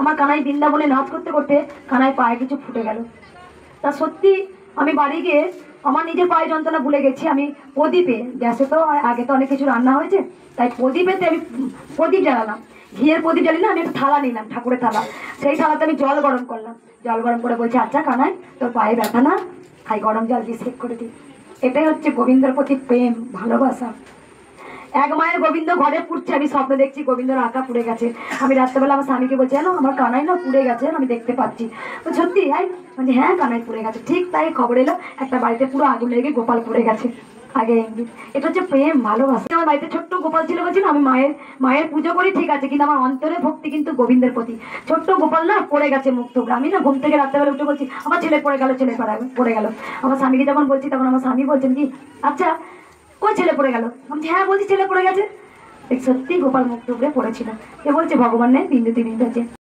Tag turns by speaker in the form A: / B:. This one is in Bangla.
A: আমার কানাই বৃন্দাবনে নাচ করতে করতে কানাই পায়ে কিছু ফুটে গেল। তা সত্যি আমি বাড়ি গিয়ে আমার নিজের পায়ে যন্ত্রণা ভুলে গেছি। আমি প্রদীপে, গ্যাসে তো আগে তো অনেক কিছু রান্না হয়েছে, তাই প্রদীপেতে আমি প্রদীপ জ্বালালাম। ঘিয়ের প্রদীপ জ্বালি না, আমি একটা থালা নিলাম, ঠাকুরের থালা। সেই থালাতে আমি জল গরম করলাম। জল গরম করে বলছি, আচ্ছা কানাই, তোর পায়ে ব্যথা না, খাই গরম জল দিয়ে সেক করে দিই। এটাই হচ্ছে গোবিন্দর প্রতি প্রেম, ভালোবাসা। এক মায়ের গোবিন্দ ঘরে পুড়ছে, আমি স্বপ্ন দেখছি গোবিন্দর আঁকা পুড়ে গেছে। আমি রাত্রেবেলা আমার স্বামীকে বলছি, জানো আমার কানাই না পুড়ে গেছে, আমি দেখতে পাচ্ছি। তো সত্যি মানে হ্যাঁ কানাই পুড়ে গেছে। ঠিক তাই খবর এলো একটা বাড়িতে পুরো আগুন লেগে গোপাল পুড়ে গেছে। আগে ইঙ্গিত, এটা হচ্ছে প্রেম, ভালোবাসা। আমার বাড়িতে ছোট্ট গোপাল ছিল বলছি না, আমি মায়ের পুজো করি ঠিক আছে, কিন্তু আমার অন্তরে ভক্তি কিন্তু গোবিন্দের প্রতি। ছোট্ট গোপাল না পড়ে গেছে মুখ টুকরে। আমি না ঘুম থেকে রাত্রেবেলা উঠে বলছি, আমার ছেলে পড়ে গেল, ছেলে পড়ে গেল। আমার স্বামীকে যখন বলছি তখন আমার স্বামী বলছেন কি, আচ্ছা কই ছেলে পড়ে গেল? আমি হ্যাঁ বলছি ছেলে পড়ে গেছে। সত্যি গোপাল মুখ টুকরে পড়েছিল। এ বলছে ভগবান নেই, বিন্দুতে বিন্দু আছে।